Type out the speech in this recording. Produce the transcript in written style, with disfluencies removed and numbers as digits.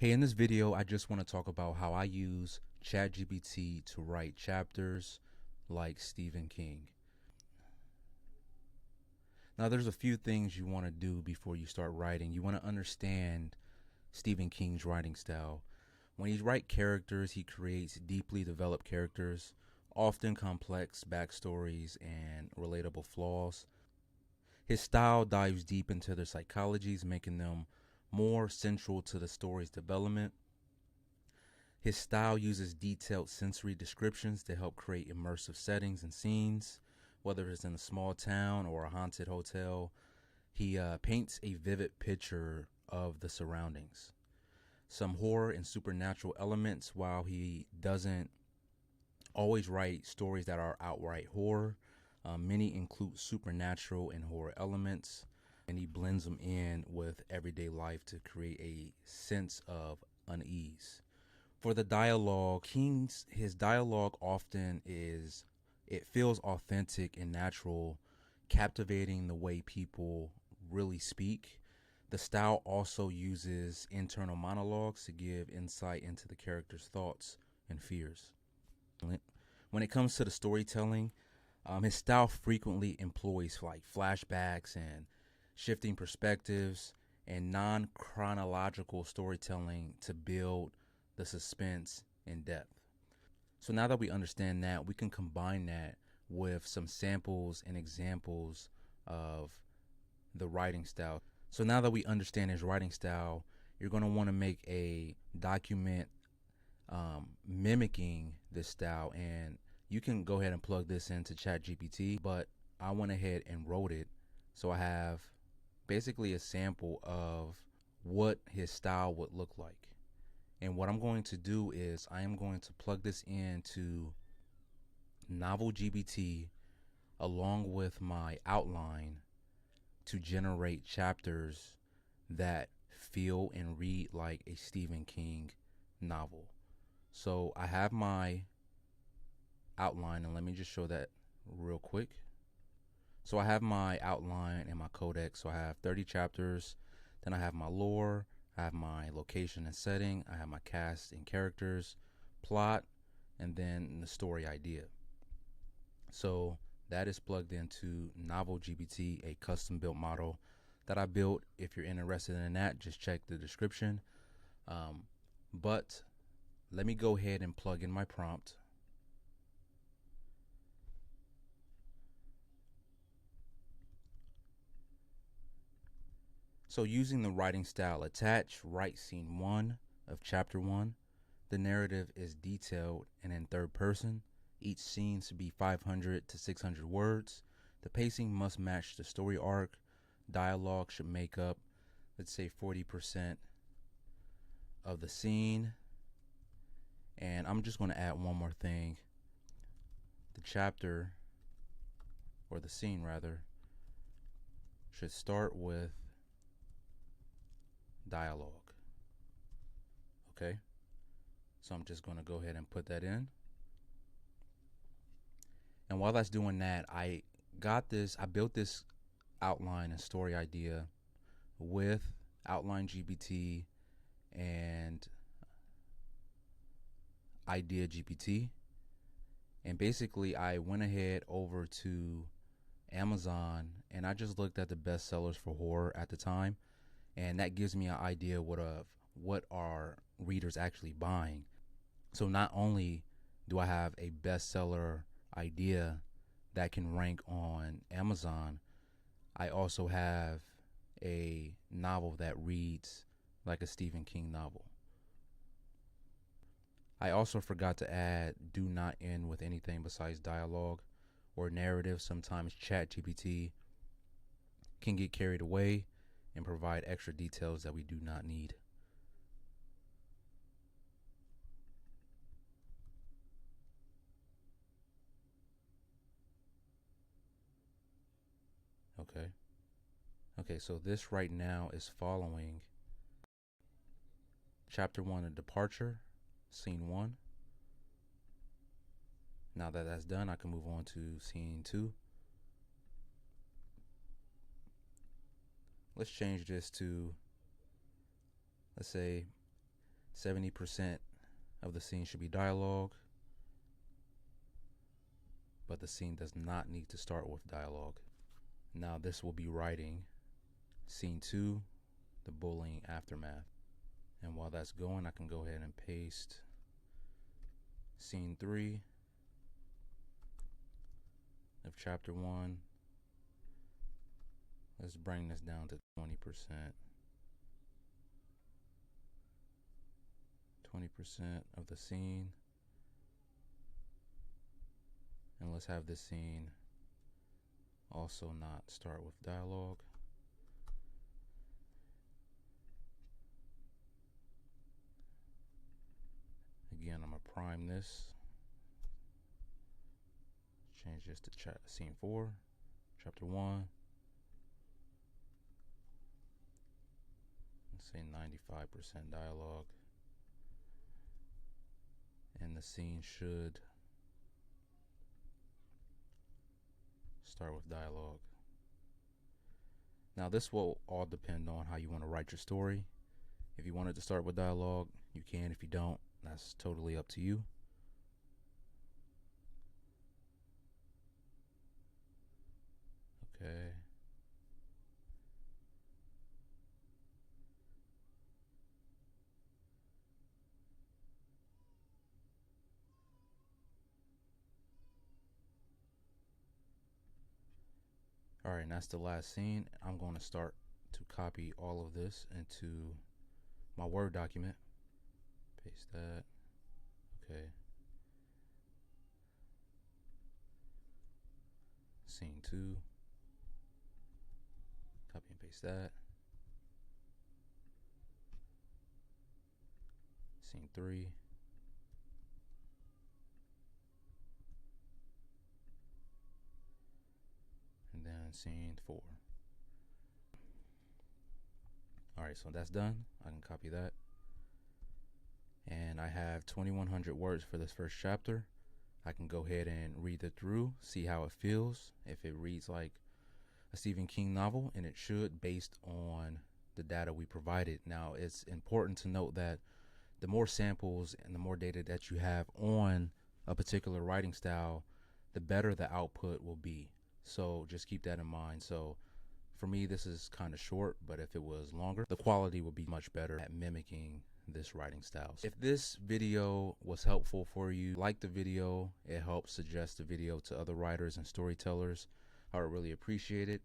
Hey, in this video, I just want to talk about how I use ChatGPT to write chapters like Stephen King. Now, there's a few things you want to do before you start writing. You want to understand Stephen King's writing style. When he writes characters, he creates deeply developed characters, often complex backstories and relatable flaws. His style dives deep into their psychologies, making them more central to the story's development. His style uses detailed sensory descriptions to help create immersive settings and scenes, whether it's in a small town or a haunted hotel. He paints a vivid picture of the surroundings. Some horror and supernatural elements, while he doesn't always write stories that are outright horror. Many include supernatural and horror elements, and he blends them in with everyday life to create a sense of unease. For the dialogue, his dialogue often it feels authentic and natural, captivating the way people really speak. The style also uses internal monologues to give insight into the character's thoughts and fears. When it comes to the storytelling, his style frequently employs like flashbacks and shifting perspectives and non-chronological storytelling to build the suspense and depth. So now that we understand that, we can combine that with some samples and examples of the writing style. So now that we understand his writing style, you're going to want to make a document mimicking this style, and you can go ahead and plug this into ChatGPT, but I went ahead and wrote it. So I have basically a sample of what his style would look like. And what I'm going to do is I am going to plug this into Novel GBT along with my outline to generate chapters that feel and read like a Stephen King novel. So I have my outline, and let me just show that real quick. So I have my outline and my codex. So I have 30 chapters. Then I have my lore. I have my location and setting. I have my cast and characters, plot, and then the story idea. So that is plugged into Novel GPT, a custom built model that I built. If you're interested in that, just check the description. But let me go ahead and plug in my prompt. So using the writing style, attach, write scene 1 of chapter 1. The narrative is detailed and in third person. Each scene should be 500 to 600 words. The pacing must match the story arc. Dialogue should make up, let's say, 40% of the scene. And I'm just going to add one more thing. The chapter, or the scene rather, should start with dialogue. Okay? So I'm just going to go ahead and put that in. And while that's doing that, I built this outline and story idea with Outline GPT and Idea GPT. And basically, I went ahead over to Amazon and I just looked at the best sellers for horror at the time. And that gives me an idea of what are readers actually buying. So not only do I have a bestseller idea that can rank on Amazon, I also have a novel that reads like a Stephen King novel. I also forgot to add do not end with anything besides dialogue or narrative. Sometimes ChatGPT can get carried away and provide extra details that we do not need. Okay, so this right now is following chapter 1 of Departure, scene 1. Now that that's done, I can move on to scene 2. Let's change this to, let's say, 70% of the scene should be dialogue, but the scene does not need to start with dialogue. Now this will be writing scene 2, the bullying aftermath. And while that's going, I can go ahead and paste scene 3 of chapter 1. Let's bring this down to 20%. 20% of the scene. And let's have this scene also not start with dialogue. Again, I'm gonna prime this. Change this to scene 4, chapter 1. Let's say 95% dialogue. And the scene should start with dialogue. Now this will all depend on how you want to write your story. If you want it to start with dialogue, you can. If you don't, that's totally up to you. Okay. All right, and that's the last scene. I'm going to start to copy all of this into my Word document. Paste that. Okay. Scene 2. Copy and paste that. Scene 3. And then scene 4. Alright, so that's done. I can copy that. And I have 2,100 words for this first chapter. I can go ahead and read it through, see how it feels, if it reads like a Stephen King novel, and it should, based on the data we provided. Now, it's important to note that the more samples and the more data that you have on a particular writing style, the better the output will be. So just keep that in mind. So for me, this is kind of short, but if it was longer, the quality would be much better at mimicking this writing style. If this video was helpful for you, like the video. It helps suggest the video to other writers and storytellers. I would really appreciate it.